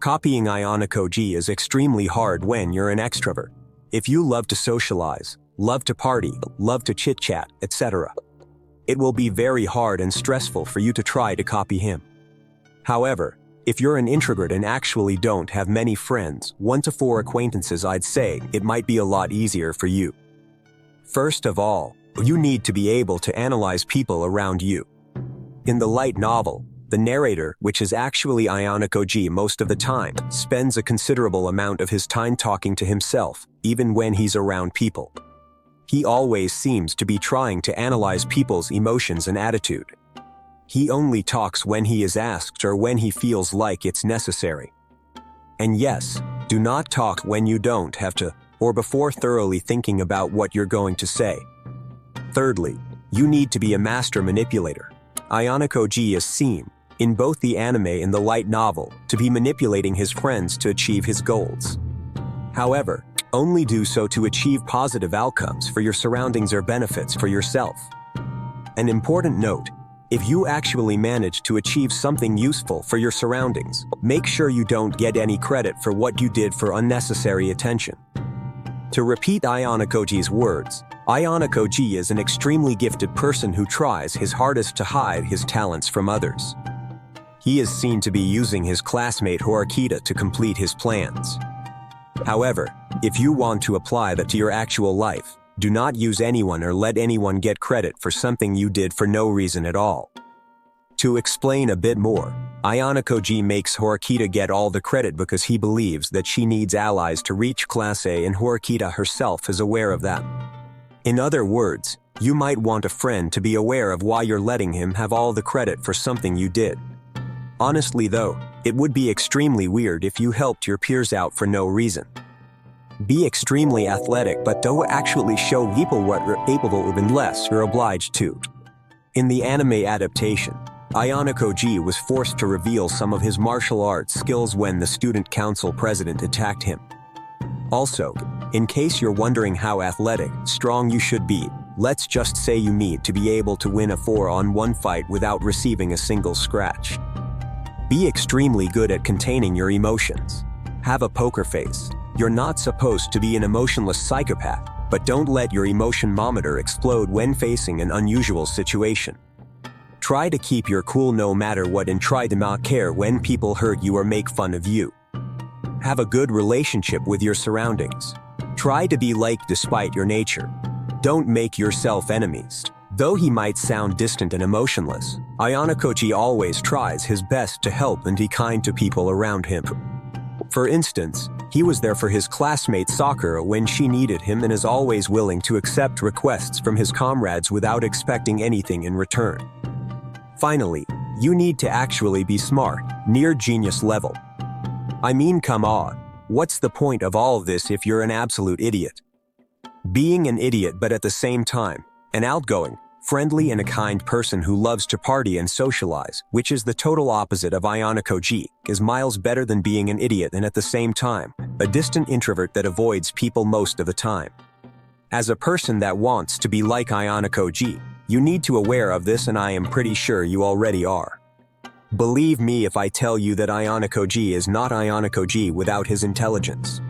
Copying Ayanokoji is extremely hard when you're an extrovert. If you love to socialize, love to party, love to chit-chat, etc., it will be very hard and stressful for you to try to copy him. However, if you're an introvert and actually don't have many friends, 1 to 4 acquaintances, I'd say it might be a lot easier for you. First of all, you need to be able to analyze people around you. In the light novel, the narrator, which is actually Ayanokoji most of the time, spends a considerable amount of his time talking to himself, even when he's around people. He always seems to be trying to analyze people's emotions and attitude. He only talks when he is asked or when he feels like it's necessary. And yes, do not talk when you don't have to, or before thoroughly thinking about what you're going to say. Thirdly, you need to be a master manipulator. Ayanokoji is seen, in both the anime and the light novel, to be manipulating his friends to achieve his goals. However, only do so to achieve positive outcomes for your surroundings or benefits for yourself. An important note: if you actually manage to achieve something useful for your surroundings, make sure you don't get any credit for what you did for unnecessary attention. To repeat Ayanokoji's words, Ayanokoji is an extremely gifted person who tries his hardest to hide his talents from others. He is seen to be using his classmate Horikita to complete his plans. However, if you want to apply that to your actual life, do not use anyone or let anyone get credit for something you did for no reason at all. To explain a bit more, Ayanokoji makes Horikita get all the credit because he believes that she needs allies to reach Class A, and Horikita herself is aware of that. In other words, you might want a friend to be aware of why you're letting him have all the credit for something you did. Honestly though, it would be extremely weird if you helped your peers out for no reason. Be extremely athletic, but don't actually show people what you're able of unless you're obliged to. In the anime adaptation, Ayanokoji was forced to reveal some of his martial arts skills when the student council president attacked him. Also, in case you're wondering how athletic, strong you should be, let's just say you need to be able to win a 4-on-1 fight without receiving a single scratch. Be extremely good at containing your emotions. Have a poker face. You're not supposed to be an emotionless psychopath, but don't let your emotion-mometer explode when facing an unusual situation. Try to keep your cool no matter what and try to not care when people hurt you or make fun of you. Have a good relationship with your surroundings. Try to be liked despite your nature. Don't make yourself enemies. Though he might sound distant and emotionless, Ayanokoji always tries his best to help and be kind to people around him. For instance, he was there for his classmate Sakura when she needed him and is always willing to accept requests from his comrades without expecting anything in return. Finally, you need to actually be smart, near genius level. I mean, come on, what's the point of all of this if you're an absolute idiot? Being an idiot but at the same time, an outgoing, friendly and a kind person who loves to party and socialize, which is the total opposite of Ayanokoji, is miles better than being an idiot and at the same time, a distant introvert that avoids people most of the time. As a person that wants to be like Ayanokoji, you need to be aware of this, and I am pretty sure you already are. Believe me if I tell you that Ayanokoji is not Ayanokoji without his intelligence.